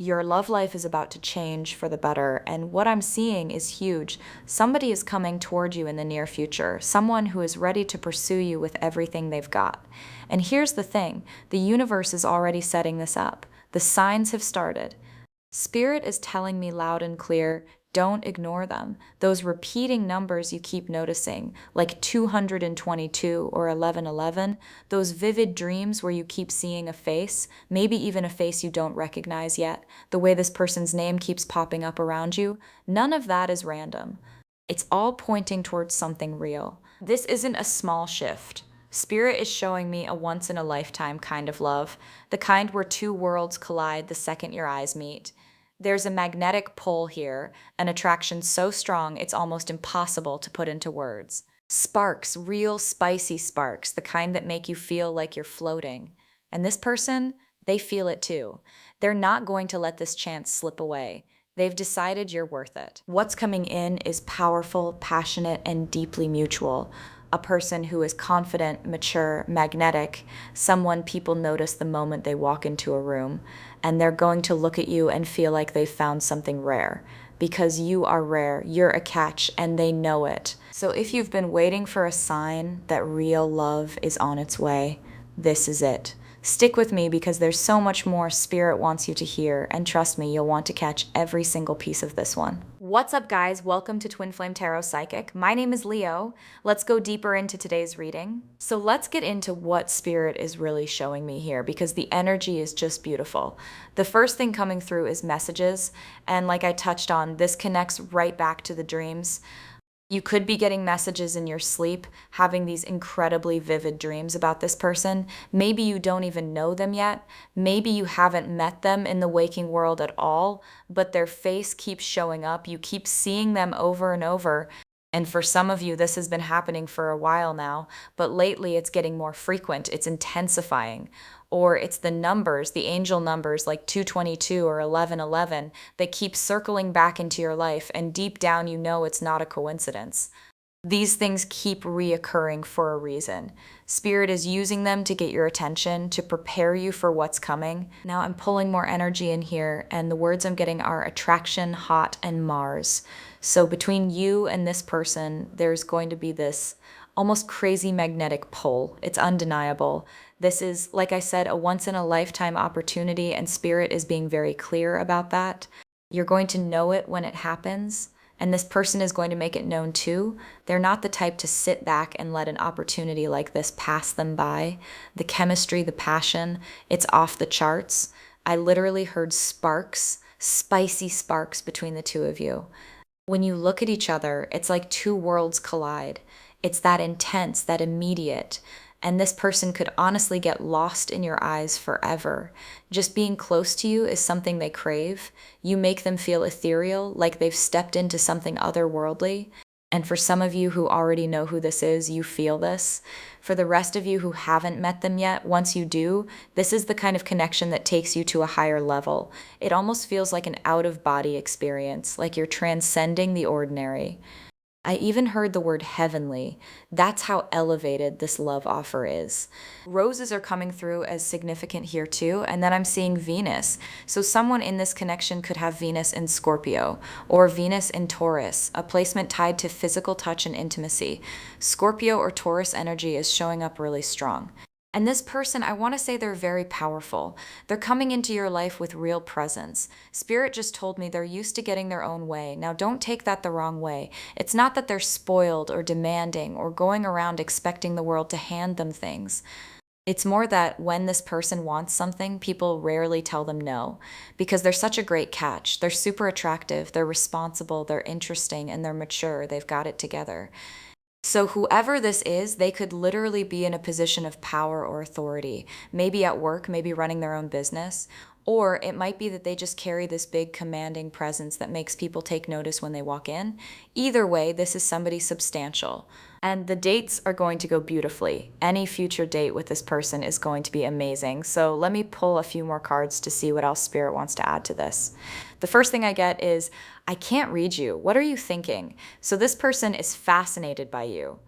Your love life is about to change for the better, and what I'm seeing is huge. Somebody is coming toward you in the near future, someone who is ready to pursue you with everything they've got. And here's the thing, the universe is already setting this up. The signs have started. Spirit is telling me loud and clear, don't ignore them. Those repeating numbers you keep noticing, like 222 or 1111, those vivid dreams where you keep seeing a face, maybe even a face you don't recognize yet, the way this person's name keeps popping up around you, none of that is random. It's all pointing towards something real. This isn't a small shift. Spirit is showing me a once in a lifetime kind of love, the kind where two worlds collide the second your eyes meet. There's a magnetic pull here, an attraction so strong it's almost impossible to put into words. Sparks, real spicy sparks, the kind that make you feel like you're floating. And this person, they feel it too. They're not going to let this chance slip away. They've decided you're worth it. What's coming in is powerful, passionate, and deeply mutual. A person who is confident, mature, magnetic, someone people notice the moment they walk into a room, and they're going to look at you and feel like they've found something rare. Because you are rare, you're a catch, and they know it. So if you've been waiting for a sign that real love is on its way, this is it. Stick with me because there's so much more Spirit wants you to hear, and trust me, you'll want to catch every single piece of this one. What's up, guys? Welcome to Twinflame Tarot Psychic. My name is Leo. Let's go deeper into today's reading. So let's get into what Spirit is really showing me here because the energy is just beautiful. The first thing coming through is messages, and like I touched on, this connects right back to the dreams. You could be getting messages in your sleep, having these incredibly vivid dreams about this person. Maybe you don't even know them yet. Maybe you haven't met them in the waking world at all, but their face keeps showing up. You keep seeing them over and over. And for some of you, this has been happening for a while now, but lately it's getting more frequent. It's intensifying. Or it's the numbers, the angel numbers like 222 or 1111, that keep circling back into your life, and deep down you know it's not a coincidence. These things keep reoccurring for a reason. Spirit is using them to get your attention, to prepare you for what's coming. Now I'm pulling more energy in here, and the words I'm getting are attraction, hot, and Mars. So between you and this person, there's going to be this almost crazy magnetic pull. It's undeniable. This is, like I said, a once-in-a-lifetime opportunity, and Spirit is being very clear about that. You're going to know it when it happens, and this person is going to make it known too. They're not the type to sit back and let an opportunity like this pass them by. The chemistry, the passion, it's off the charts. I literally heard sparks, spicy sparks between the two of you. When you look at each other, it's like two worlds collide. It's that intense, that immediate. And this person could honestly get lost in your eyes forever. Just being close to you is something they crave. You make them feel ethereal, like they've stepped into something otherworldly. And for some of you who already know who this is, you feel this. For the rest of you who haven't met them yet, once you do, this is the kind of connection that takes you to a higher level. It almost feels like an out-of-body experience, like you're transcending the ordinary. I even heard the word heavenly. That's how elevated this love offer is. Roses are coming through as significant here too, and then I'm seeing Venus. So someone in this connection could have Venus in Scorpio or Venus in Taurus, a placement tied to physical touch and intimacy. Scorpio or Taurus energy is showing up really strong. And this person, I want to say they're very powerful. They're coming into your life with real presence. Spirit just told me they're used to getting their own way. Now, don't take that the wrong way. It's not that they're spoiled or demanding or going around expecting the world to hand them things. It's more that when this person wants something, people rarely tell them no because they're such a great catch. They're super attractive, they're responsible, they're interesting, and they're mature. They've got it together. So whoever this is, they could literally be in a position of power or authority, maybe at work, maybe running their own business, or it might be that they just carry this big commanding presence that makes people take notice when they walk in. Either way, this is somebody substantial. And the dates are going to go beautifully. Any future date with this person is going to be amazing. So let me pull a few more cards to see what else Spirit wants to add to this. The first thing I get is, I can't read you. What are you thinking? So this person is fascinated by you.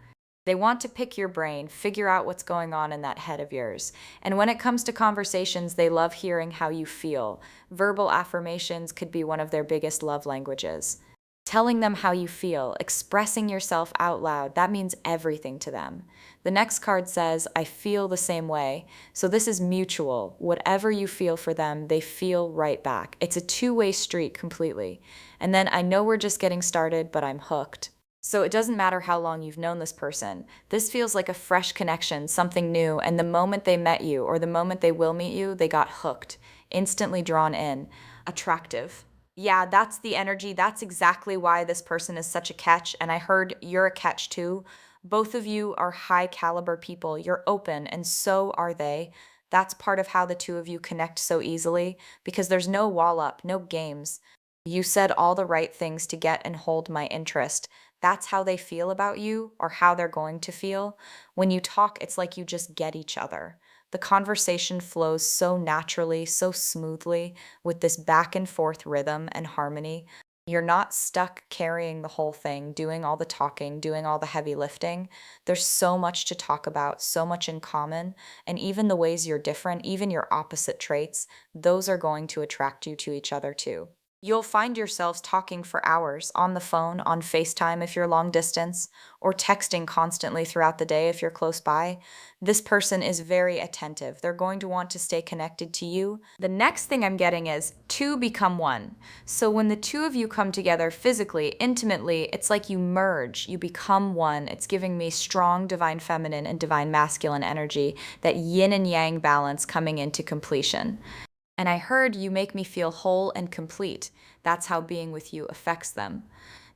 They want to pick your brain, figure out what's going on in that head of yours. And when it comes to conversations, they love hearing how you feel. Verbal affirmations could be one of their biggest love languages. Telling them how you feel, expressing yourself out loud, that means everything to them. The next card says, I feel the same way. So this is mutual. Whatever you feel for them, they feel right back. It's a two-way street completely. And then I know we're just getting started, but I'm hooked. So it doesn't matter how long you've known this person. This feels like a fresh connection, something new, and the moment they met you or the moment they will meet you, they got hooked, instantly drawn in, attractive. Yeah, that's the energy. That's exactly why this person is such a catch, and I heard you're a catch too. Both of you are high caliber people. You're open, and so are they. That's part of how the two of you connect so easily because there's no wall up, no games. You said all the right things to get and hold my interest. That's how they feel about you or how they're going to feel. When you talk, it's like you just get each other. The conversation flows so naturally, so smoothly, with this back and forth rhythm and harmony. You're not stuck carrying the whole thing, doing all the talking, doing all the heavy lifting. There's so much to talk about, so much in common, and even the ways you're different, even your opposite traits, those are going to attract you to each other too. You'll find yourselves talking for hours on the phone, on FaceTime if you're long distance, or texting constantly throughout the day if you're close by. This person is very attentive. They're going to want to stay connected to you. The next thing I'm getting is two become one. So when the two of you come together physically, intimately, it's like you merge, you become one. It's giving me strong divine feminine and divine masculine energy, that yin and yang balance coming into completion. And I heard you make me feel whole and complete. That's how being with you affects them.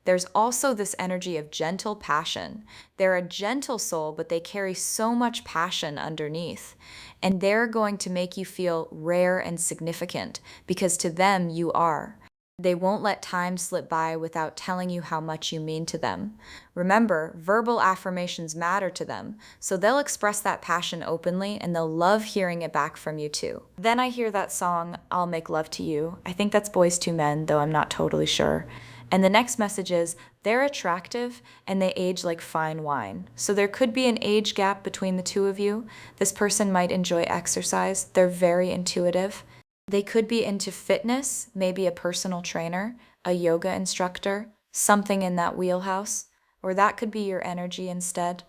There's also this energy of gentle passion. They're a gentle soul, but they carry so much passion underneath. And they're going to make you feel rare and significant because to them you are. They won't let time slip by without telling you how much you mean to them. Remember, verbal affirmations matter to them, so they'll express that passion openly and they'll love hearing it back from you too. Then I hear that song, I'll Make Love to You. I think that's Boys to Men, though I'm not totally sure. And the next message is, they're attractive and they age like fine wine. So there could be an age gap between the two of you. This person might enjoy exercise. They're very intuitive. They could be into fitness, maybe a personal trainer, a yoga instructor, something in that wheelhouse, or that could be your energy instead.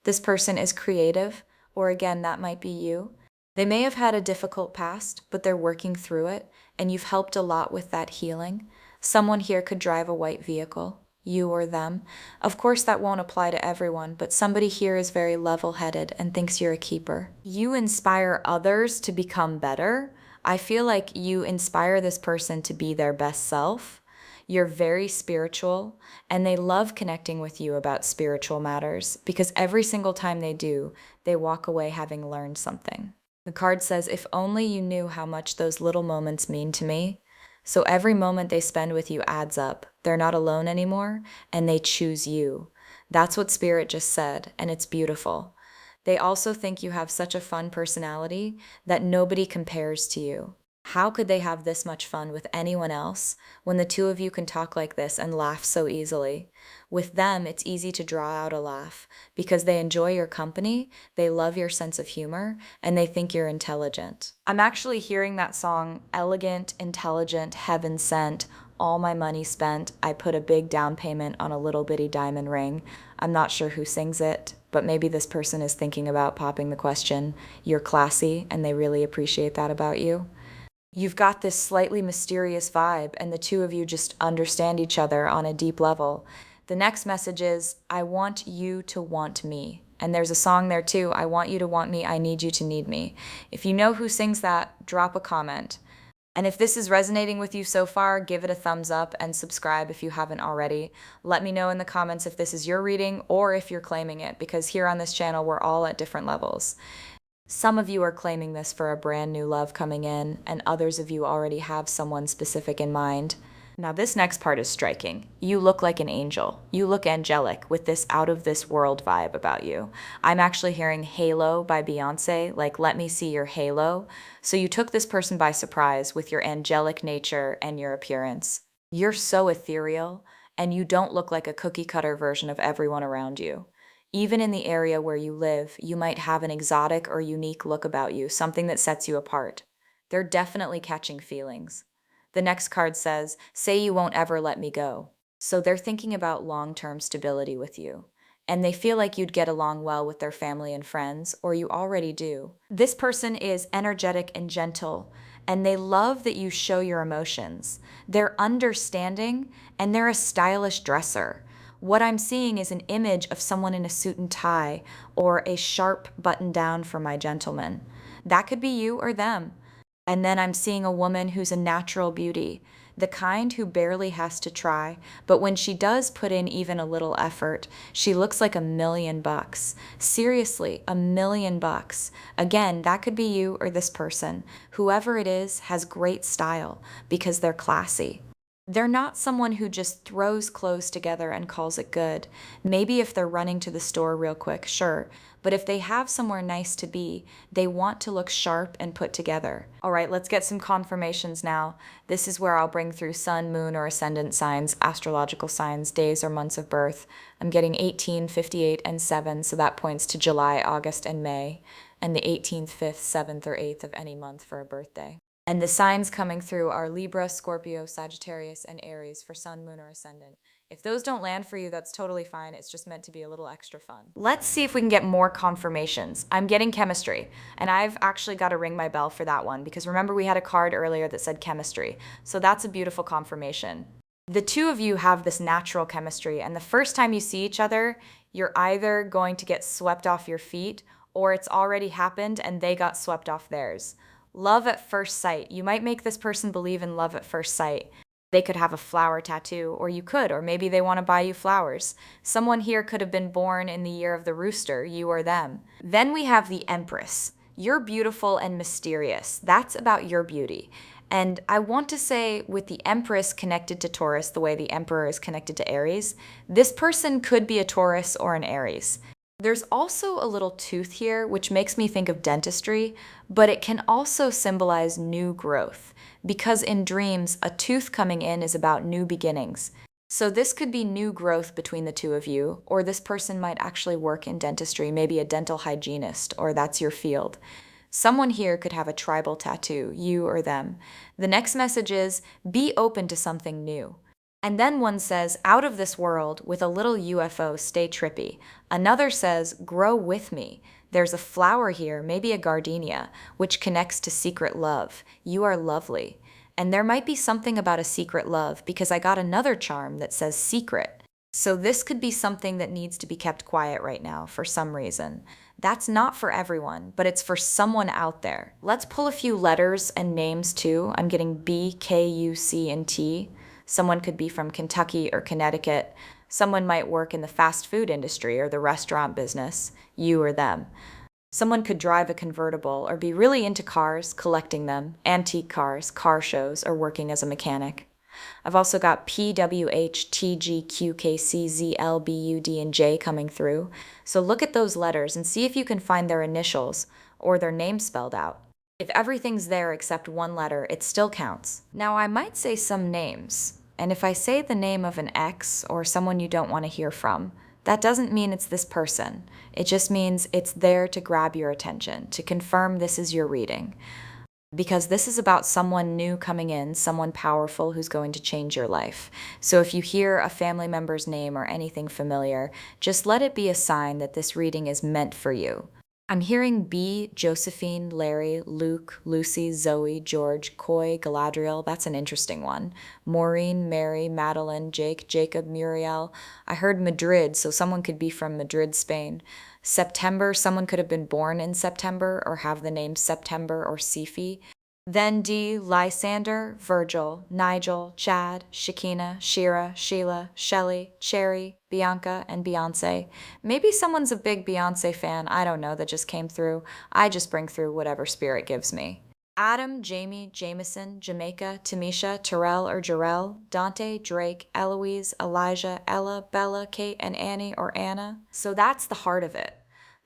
This person is creative, or again, that might be you. They may have had a difficult past, but they're working through it, and you've helped a lot with that healing. Someone here could drive a white vehicle, you or them. Of course, that won't apply to everyone, but somebody here is very level-headed and thinks you're a keeper. You inspire others to become better. I feel like you inspire this person to be their best self. You're very spiritual, and they love connecting with you about spiritual matters because every single time they do, they walk away having learned something. The card says, if only you knew how much those little moments mean to me. So every moment they spend with you adds up. They're not alone anymore, and they choose you. That's what Spirit just said, and it's beautiful. They also think you have such a fun personality that nobody compares to you. How could they have this much fun with anyone else when the two of you can talk like this and laugh so easily? With them, it's easy to draw out a laugh because they enjoy your company, they love your sense of humor, and they think you're intelligent. I'm actually hearing that song, elegant, intelligent, heaven sent, all my money spent, I put a big down payment on a little bitty diamond ring. I'm not sure who sings it, but maybe this person is thinking about popping the question, you're classy, and they really appreciate that about you. You've got this slightly mysterious vibe, and the two of you just understand each other on a deep level. The next message is, I want you to want me. And there's a song there too, I want you to want me, I need you to need me. If you know who sings that, drop a comment. And if this is resonating with you so far, give it a thumbs up and subscribe if you haven't already. Let me know in the comments if this is your reading or if you're claiming it, because here on this channel, we're all at different levels. Some of you are claiming this for a brand new love coming in, and others of you already have someone specific in mind. Now this next part is striking. You look like an angel. You look angelic with this out of this world vibe about you. I'm actually hearing Halo by Beyonce, like let me see your halo. So you took this person by surprise with your angelic nature and your appearance. You're so ethereal, and you don't look like a cookie cutter version of everyone around you. Even in the area where you live, you might have an exotic or unique look about you, something that sets you apart. They're definitely catching feelings. The next card says, say you won't ever let me go. So they're thinking about long-term stability with you. And they feel like you'd get along well with their family and friends, or you already do. This person is energetic and gentle, and they love that you show your emotions. They're understanding, and they're a stylish dresser. What I'm seeing is an image of someone in a suit and tie, or a sharp button down for my gentleman. That could be you or them. And then I'm seeing a woman who's a natural beauty, the kind who barely has to try, but when she does put in even a little effort, she looks like $1,000,000. Seriously, $1,000,000. Again, that could be you or this person. Whoever it is has great style because they're classy. They're not someone who just throws clothes together and calls it good. Maybe if they're running to the store real quick, sure. But if they have somewhere nice to be, they want to look sharp and put together. All right, let's get some confirmations now. This is where I'll bring through sun, moon, or ascendant signs, astrological signs, days or months of birth. I'm getting 18, 58, and 7, so that points to July, August, and May, and the 18th, 5th, 7th, or 8th of any month for a birthday. And the signs coming through are Libra, Scorpio, Sagittarius, and Aries for sun, moon, or ascendant. If those don't land for you, that's totally fine. It's just meant to be a little extra fun. Let's see if we can get more confirmations. I'm getting chemistry, and I've actually got to ring my bell for that one because remember we had a card earlier that said chemistry. So that's a beautiful confirmation. The two of you have this natural chemistry, and the first time you see each other, you're either going to get swept off your feet or it's already happened and they got swept off theirs. Love at first sight. You might make this person believe in love at first sight. They could have a flower tattoo, or you could, or maybe they want to buy you flowers. Someone here could have been born in the year of the rooster, you or them. Then we have the Empress. You're beautiful and mysterious. That's about your beauty. And I want to say, with the Empress connected to Taurus, the way the Emperor is connected to Aries, this person could be a Taurus or an Aries. There's also a little tooth here, which makes me think of dentistry, but it can also symbolize new growth, because in dreams, a tooth coming in is about new beginnings. So this could be new growth between the two of you, or this person might actually work in dentistry, maybe a dental hygienist, or that's your field. Someone here could have a tribal tattoo, you or them. The next message is, be open to something new. And then one says, out of this world, with a little UFO, stay trippy. Another says, grow with me. There's a flower here, maybe a gardenia, which connects to secret love. You are lovely. And there might be something about a secret love, because I got another charm that says secret. So this could be something that needs to be kept quiet right now for some reason. That's not for everyone, but it's for someone out there. Let's pull a few letters and names too. I'm getting B, K, U, C, and T. Someone could be from Kentucky or Connecticut. Someone might work in the fast food industry or the restaurant business, you or them. Someone could drive a convertible or be really into cars, collecting them, antique cars, car shows, or working as a mechanic. I've also got P, W, H, T, G, Q, K, C, Z, L, B, U, D, and J coming through. So look at those letters and see if you can find their initials or their name spelled out. If everything's there except one letter, it still counts. Now, I might say some names. And if I say the name of an ex or someone you don't want to hear from, that doesn't mean it's this person. It just means it's there to grab your attention, to confirm this is your reading. Because this is about someone new coming in, someone powerful who's going to change your life. So if you hear a family member's name or anything familiar, just let it be a sign that this reading is meant for you. I'm hearing B, Josephine, Larry, Luke, Lucy, Zoe, George, Coy, Galadriel. That's an interesting one. Maureen, Mary, Madeline, Jake, Jacob, Muriel. I heard Madrid, so someone could be from Madrid, Spain. September, someone could have been born in September or have the name September or Sifi. Then D, Lysander, Virgil, Nigel, Chad, Shakina, Shira, Sheila, Shelley, Cherry, Bianca, and Beyonce. Maybe someone's a big Beyonce fan, I don't know, that just came through. I just bring through whatever spirit gives me. Adam, Jamie, Jameson, Jamaica, Tamisha, Terrell or Jarrell, Dante, Drake, Eloise, Elijah, Ella, Bella, Kate, and Annie or Anna. So that's the heart of it.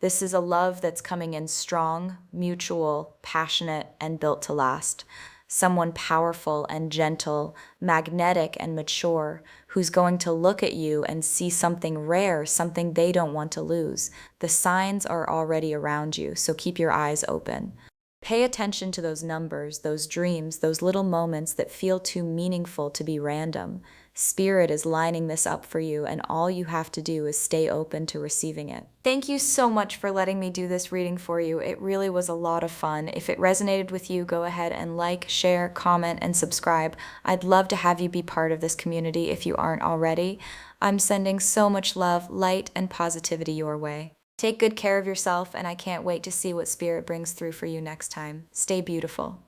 This is a love that's coming in strong, mutual, passionate, and built to last. someone powerful and gentle, magnetic and mature, who's going to look at you and see something rare, something they don't want to lose. The signs are already around you, so keep your eyes open. Pay attention to those numbers, those dreams, those little moments that feel too meaningful to be random. Spirit is lining this up for you, and all you have to do is stay open to receiving it. Thank you so much for letting me do this reading for you. It really was a lot of fun. If it resonated with you, go ahead and like, share, comment, and subscribe. I'd love to have you be part of this community if you aren't already. I'm sending so much love, light, and positivity your way. Take good care of yourself, and I can't wait to see what Spirit brings through for you next time. Stay beautiful.